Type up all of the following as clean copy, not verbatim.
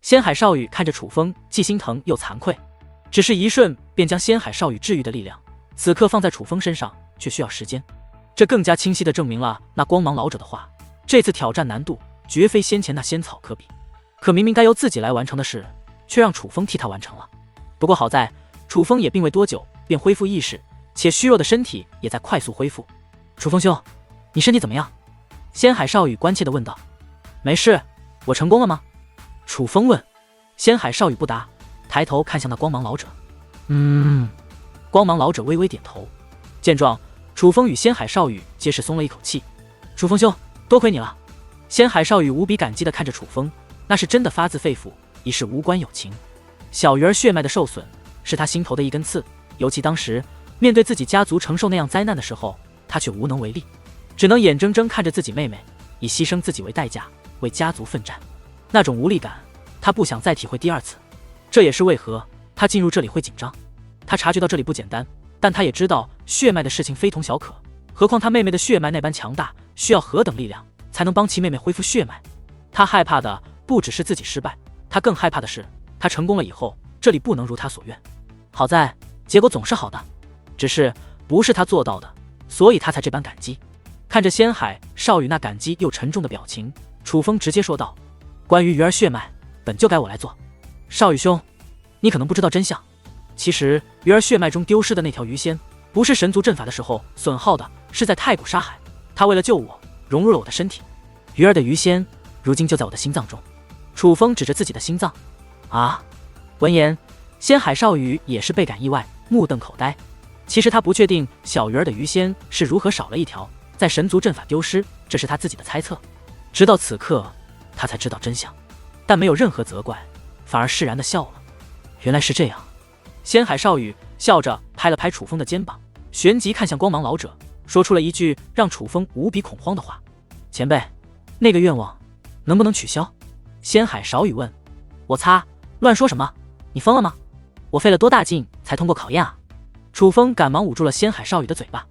仙海少羽看着楚风，既心疼又惭愧，只是一瞬便将仙海少羽治愈的力量，此刻放在楚风身上却需要时间。这更加清晰地证明了那光芒老者的话，这次挑战难度绝非先前那仙草可比。可明明该由自己来完成的事，却让楚风替他完成了。不过好在楚风也并未多久便恢复意识，且虚弱的身体也在快速恢复。楚风兄，你身体怎么样？仙海少羽关切地问道。没事，我成功了吗？楚风问。仙海少羽不答，抬头看向那光芒老者。光芒老者微微点头。见状，楚风与仙海少羽皆是松了一口气。楚风兄，多亏你了。仙海少羽无比感激地看着楚风，那是真的发自肺腑，已是无关友情。小鱼儿血脉的受损是他心头的一根刺，尤其当时面对自己家族承受那样灾难的时候，他却无能为力，只能眼睁睁看着自己妹妹以牺牲自己为代价为家族奋战。那种无力感，他不想再体会第二次。这也是为何他进入这里会紧张。他察觉到这里不简单，但他也知道血脉的事情非同小可，何况他妹妹的血脉那般强大，需要何等力量才能帮其妹妹恢复血脉。他害怕的不只是自己失败，他更害怕的是他成功了以后，这里不能如他所愿。好在结果总是好的，只是不是他做到的，所以他才这般感激。看着仙海少羽那感激又沉重的表情，楚风直接说道：关于鱼儿血脉，本就该我来做。少羽兄，你可能不知道真相，其实鱼儿血脉中丢失的那条鱼仙，不是神族阵法的时候损耗的，是在太古沙海，他为了救我融入了我的身体。鱼儿的鱼仙如今就在我的心脏中。楚风指着自己的心脏。啊！闻言，仙海少羽也是倍感意外，目瞪口呆。其实他不确定小鱼儿的鱼仙是如何少了一条，在神族阵法丢失，这是他自己的猜测。直到此刻，他才知道真相，但没有任何责怪，反而释然地笑了。原来是这样。仙海少羽笑着拍了拍楚风的肩膀，旋即看向光芒老者，说出了一句让楚风无比恐慌的话：前辈，那个愿望能不能取消？仙海少羽问。我擦，乱说什么？你疯了吗？我费了多大劲才通过考验啊！楚风赶忙捂住了仙海少羽的嘴巴，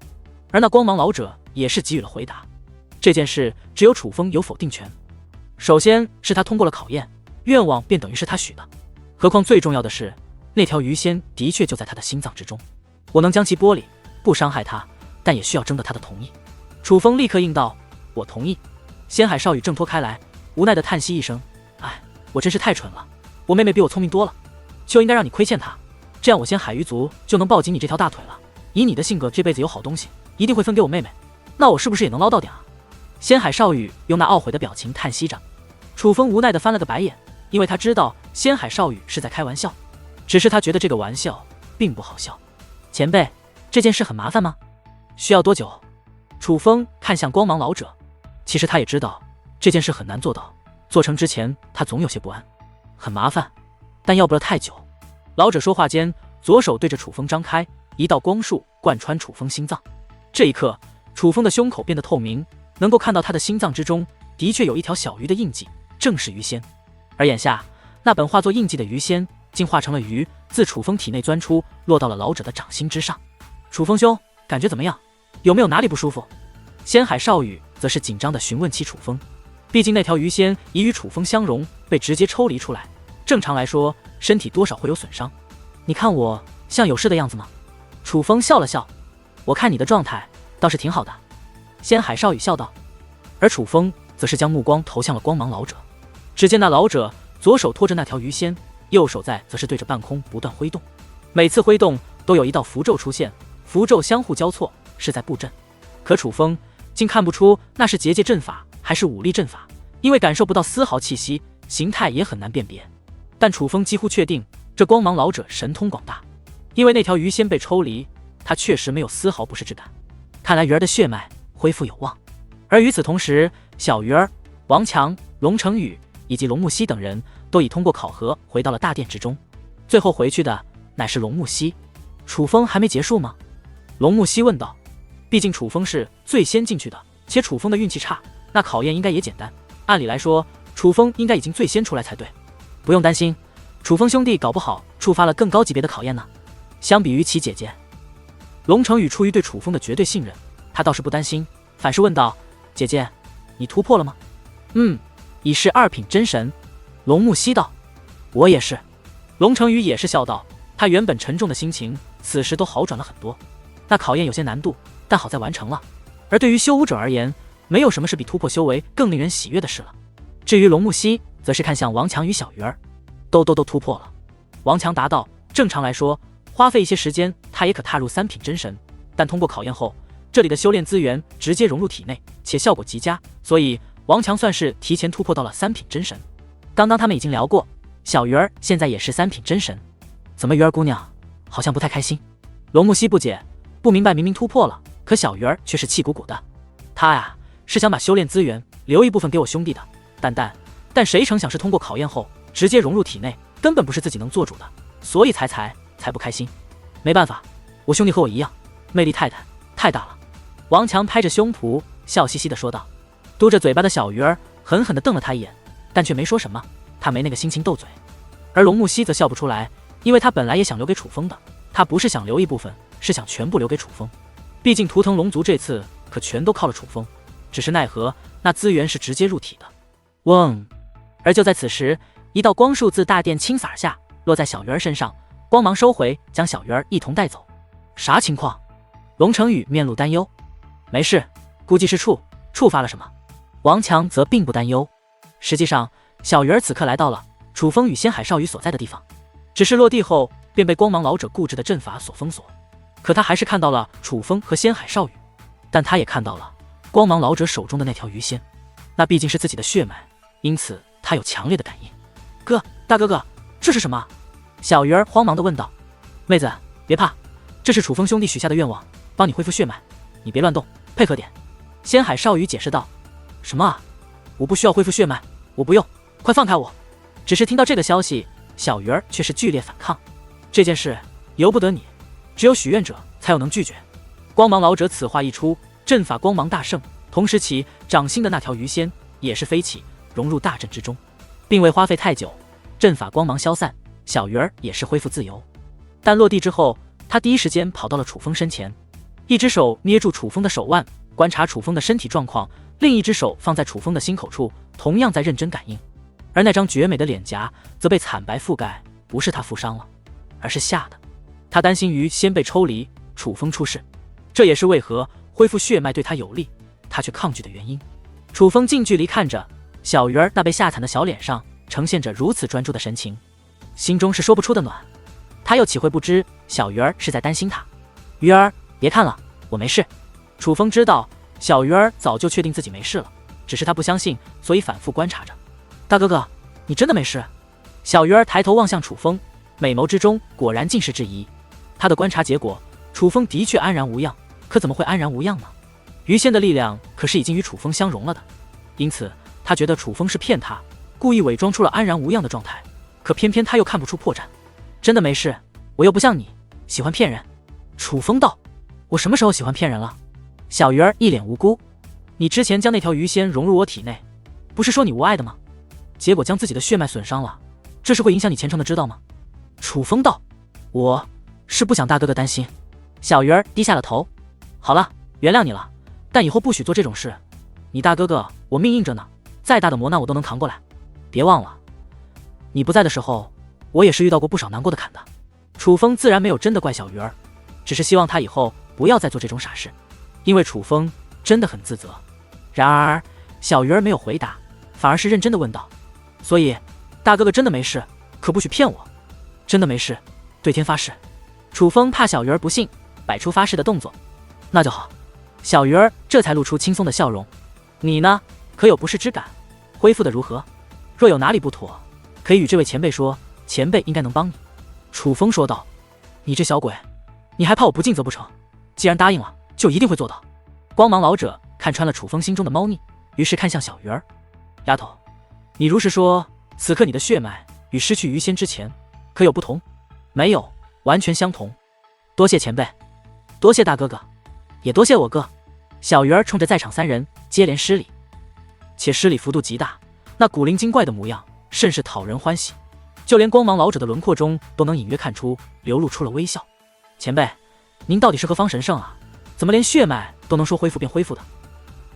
而那光芒老者也是给予了回答。这件事只有楚风有否定权。首先是他通过了考验，愿望便等于是他许的。何况最重要的是，那条鱼仙的确就在他的心脏之中。我能将其剥离，不伤害他，但也需要征得他的同意。楚风立刻应道：我同意。仙海少羽挣脱开来，无奈的叹息一声：哎，我真是太蠢了，我妹妹比我聪明多了，就应该让你亏欠她，这样我仙海鱼族就能抱紧你这条大腿了。以你的性格，这辈子有好东西一定会分给我妹妹，那我是不是也能捞到点啊？仙海少羽用那懊悔的表情叹息着。楚风无奈的翻了个白眼，因为他知道仙海少羽是在开玩笑，只是他觉得这个玩笑并不好笑。前辈，这件事很麻烦吗？需要多久？楚风看向光芒老者，其实他也知道这件事很难做到，做成之前他总有些不安。很麻烦，但要不了太久。老者说话间，左手对着楚风张开，一道光束贯穿楚风心脏。这一刻，楚风的胸口变得透明，能够看到他的心脏之中的确有一条小鱼的印记，正是鱼仙。而眼下那本化作印记的鱼仙竟化成了鱼，自楚风体内钻出，落到了老者的掌心之上。楚风兄，感觉怎么样？有没有哪里不舒服？仙海少羽则是紧张地询问起楚风，毕竟那条鱼仙已与楚风相融，被直接抽离出来，正常来说身体多少会有损伤。你看我像有事的样子吗？楚风笑了笑，我看你的状态倒是挺好的。仙海少羽笑道，而楚风则是将目光投向了光芒老者。只见那老者左手托着那条鱼仙，右手则是对着半空不断挥动，每次挥动都有一道符咒出现，符咒相互交错，是在布阵。可楚风竟看不出那是结界阵法还是武力阵法，因为感受不到丝毫气息，形态也很难辨别。但楚风几乎确定这光芒老者神通广大，因为那条鱼仙被抽离，他确实没有丝毫不适之感。看来鱼儿的血脉恢复有望。而与此同时，小鱼儿、王强、龙成宇以及龙木西等人都已通过考核回到了大殿之中，最后回去的乃是龙木西。楚风还没结束吗？龙木西问道。毕竟楚风是最先进去的，且楚风的运气差，那考验应该也简单。按理来说，楚风应该已经最先出来才对。不用担心，楚风兄弟搞不好触发了更高级别的考验呢。相比于其姐姐，龙成宇出于对楚风的绝对信任，他倒是不担心，反是问道：姐姐，你突破了吗？已是2品真神。龙木西道。我也是。龙成宇也是笑道，他原本沉重的心情此时都好转了很多。那考验有些难度，但好在完成了。而对于修武者而言，没有什么是比突破修为更令人喜悦的事了。至于龙木西，则是看向王强与小鱼儿，都突破了。王强答道，正常来说，花费一些时间，他也可踏入3品真神，但通过考验后，这里的修炼资源直接融入体内，且效果极佳，所以王强算是提前突破到了3品真神。刚刚他们已经聊过，小鱼儿现在也是3品真神，怎么鱼儿姑娘好像不太开心？龙木西不解，不明白明明突破了，可小鱼儿却是气鼓鼓的。他呀，是想把修炼资源留一部分给我兄弟的，但谁成想是通过考验后直接融入体内，根本不是自己能做主的，所以才不开心。没办法，我兄弟和我一样，魅力太大了。王强拍着胸脯，笑嘻嘻地说道。嘟着嘴巴的小鱼儿狠狠地瞪了他一眼，但却没说什么，他没那个心情斗嘴。而龙木西则笑不出来，因为他本来也想留给楚风的，他不是想留一部分，是想全部留给楚风。毕竟图腾龙族这次可全都靠了楚风，只是奈何那资源是直接入体的。嗡！而就在此时，一道光束自大殿倾洒而下，落在小鱼儿身上，光芒收回，将小鱼儿一同带走。啥情况？龙成宇面露担忧。没事，估计是触发了什么。王强则并不担忧。实际上，小鱼儿此刻来到了楚风与仙海少羽所在的地方，只是落地后便被光芒老者固执的阵法所封锁。可他还是看到了楚风和仙海少羽，但他也看到了光芒老者手中的那条鱼仙，那毕竟是自己的血脉，因此他有强烈的感应。大哥哥，这是什么？小鱼儿慌忙地问道。妹子，别怕，这是楚风兄弟许下的愿望，帮你恢复血脉，你别乱动，配合点。仙海少羽解释道。什么啊？我不需要恢复血脉，我不用，快放开我！只是听到这个消息，小鱼儿却是剧烈反抗。这件事由不得你，只有许愿者才有能拒绝。光芒老者此话一出，阵法光芒大盛，同时其掌心的那条鱼仙也是飞起，融入大阵之中，并未花费太久，阵法光芒消散，小鱼儿也是恢复自由。但落地之后，他第一时间跑到了楚风身前，一只手捏住楚风的手腕，观察楚风的身体状况，另一只手放在楚风的心口处，同样在认真感应。而那张绝美的脸颊则被惨白覆盖，不是他负伤了，而是吓的。他担心鱼先被抽离，楚风出事，这也是为何恢复血脉对他有利，他却抗拒的原因。楚风近距离看着小鱼儿那被吓惨的小脸上，呈现着如此专注的神情，心中是说不出的暖。他又岂会不知小鱼儿是在担心他？鱼儿，别看了，我没事。楚风知道小鱼儿早就确定自己没事了，只是他不相信，所以反复观察着。大哥哥，你真的没事？小鱼儿抬头望向楚风，美眸之中果然尽是质疑。他的观察结果，楚风的确安然无恙，可怎么会安然无恙呢？鱼仙的力量可是已经与楚风相融了的，因此他觉得楚风是骗他，故意伪装出了安然无恙的状态，可偏偏他又看不出破绽。真的没事，我又不像你喜欢骗人。楚风道。我什么时候喜欢骗人了？小鱼儿一脸无辜。你之前将那条鱼仙融入我体内，不是说你无碍的吗？结果将自己的血脉损伤了，这是会影响你前程的，知道吗？楚风道。我是不想大哥哥担心。小鱼儿低下了头。好了，原谅你了，但以后不许做这种事。你大哥哥我命硬着呢，再大的磨难我都能扛过来。别忘了，你不在的时候，我也是遇到过不少难过的坎的。楚风自然没有真的怪小鱼儿，只是希望他以后不要再做这种傻事，因为楚风真的很自责。然而小鱼儿没有回答，反而是认真的问道。所以大哥哥真的没事，可不许骗我。真的没事，对天发誓。楚风怕小鱼儿不信，摆出发誓的动作。那就好。小鱼儿这才露出轻松的笑容。你呢，可有不适之感？恢复的如何？若有哪里不妥，可以与这位前辈说，前辈应该能帮你。楚风说道。你这小鬼，你还怕我不尽责不成？既然答应了，就一定会做到。光芒老者看穿了楚风心中的猫腻，于是看向小鱼儿。丫头，你如实说，此刻你的血脉与失去鱼仙之前可有不同？没有，完全相同。多谢前辈，多谢大哥哥，也多谢我哥。小鱼儿冲着在场3人接连施礼，且施礼幅度极大，那古灵精怪的模样甚是讨人欢喜，就连光芒老者的轮廓中都能隐约看出流露出了微笑。前辈，您到底是何方神圣啊？怎么连血脉都能说恢复便恢复的，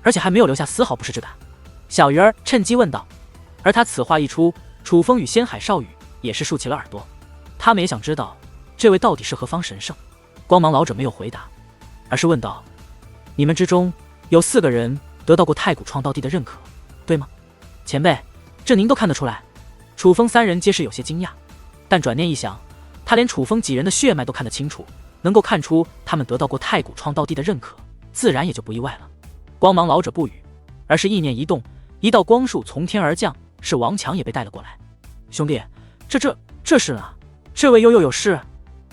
而且还没有留下丝毫不适之感？小鱼儿趁机问道。而他此话一出，楚风与仙海少羽也是竖起了耳朵，他们也想知道这位到底是何方神圣。光芒老者没有回答，而是问道：“你们之中有4个人得到过太古创道地的认可，对吗？”前辈，这您都看得出来。楚风3人皆是有些惊讶，但转念一想，他连楚风几人的血脉都看得清楚，能够看出他们得到过太古创道地的认可，自然也就不意外了。光芒老者不语，而是意念一动，一道光束从天而降，是王强也被带了过来。兄弟，这是呢？这位又有事？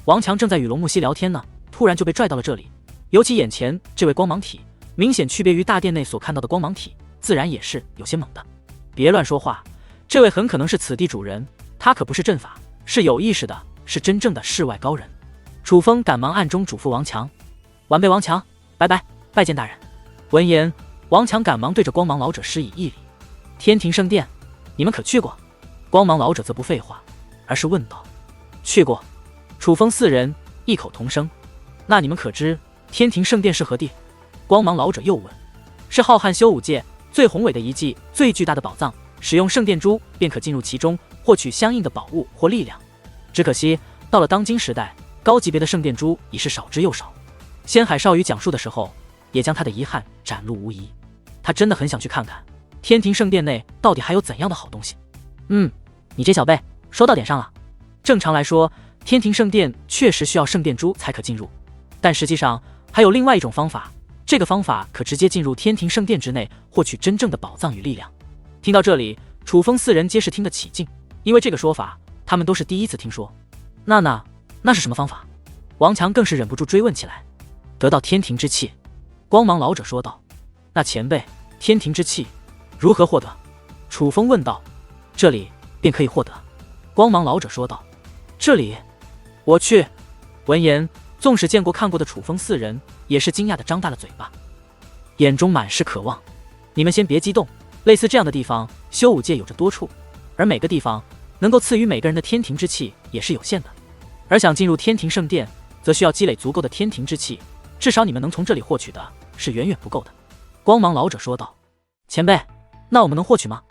王强正在与龙木西聊天呢，突然就被拽到了这里。尤其眼前这位光芒体，明显区别于大殿内所看到的光芒体，自然也是有些猛的。别乱说话，这位很可能是此地主人，他可不是阵法，是有意识的，是真正的世外高人。楚风赶忙暗中嘱咐王强：“晚辈王强，拜见大人。”闻言，王强赶忙对着光芒老者施以一礼：“天庭圣殿，你们可去过？”光芒老者则不废话，而是问道：“去过。”楚风4人异口同声：“那你们可知天庭圣殿是何地？”光芒老者又问：“是浩瀚修武界最宏伟的遗迹，最巨大的宝藏，使用圣殿珠便可进入其中，获取相应的宝物或力量。只可惜到了当今时代，高级别的圣殿珠已是少之又少。”仙海少羽讲述的时候，也将他的遗憾展露无遗。他真的很想去看看天庭圣殿内到底还有怎样的好东西。你这小辈说到点上了。正常来说，天庭圣殿确实需要圣殿珠才可进入，但实际上还有另外一种方法，这个方法可直接进入天庭圣殿之内，获取真正的宝藏与力量。听到这里，楚风4人皆是听得起劲，因为这个说法他们都是第一次听说。那是什么方法？王强更是忍不住追问起来。得到天庭之气。光芒老者说道。那前辈，天庭之气如何获得？楚风问道。这里便可以获得。光芒老者说道。这里？我去！闻言，纵使见过看过的楚风4人也是惊讶的张大了嘴巴，眼中满是渴望。你们先别激动，类似这样的地方，修武界有着多处，而每个地方能够赐予每个人的天庭之气也是有限的，而想进入天庭圣殿，则需要积累足够的天庭之气，至少你们能从这里获取的是远远不够的。光芒老者说道。前辈，那我们能获取吗？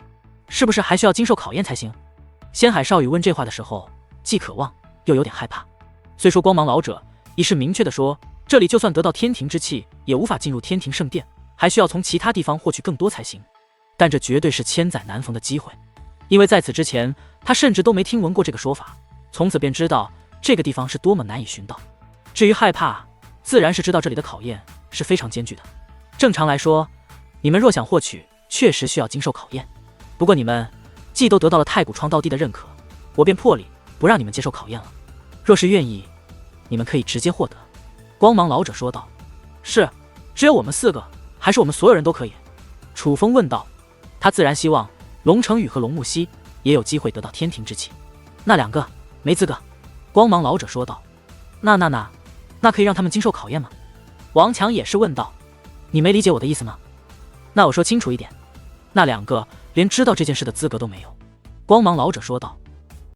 是不是还需要经受考验才行？仙海少羽问这话的时候，既渴望又有点害怕。虽说光芒老者已是明确的说，这里就算得到天庭之气，也无法进入天庭圣殿，还需要从其他地方获取更多才行，但这绝对是千载难逢的机会，因为在此之前他甚至都没听闻过这个说法，从此便知道这个地方是多么难以寻到。至于害怕，自然是知道这里的考验是非常艰巨的。正常来说，你们若想获取，确实需要经受考验，不过你们既都得到了太古创道地的认可，我便破例不让你们接受考验了。若是愿意，你们可以直接获得。光芒老者说道。是，只有我们4个，还是我们所有人都可以？楚风问道。他自然希望龙成宇和龙木西也有机会得到天庭之气。那2个没资格。光芒老者说道。那可以让他们经受考验吗？王强也是问道。你没理解我的意思吗？那我说清楚一点，那2个连知道这件事的资格都没有。光芒老者说道。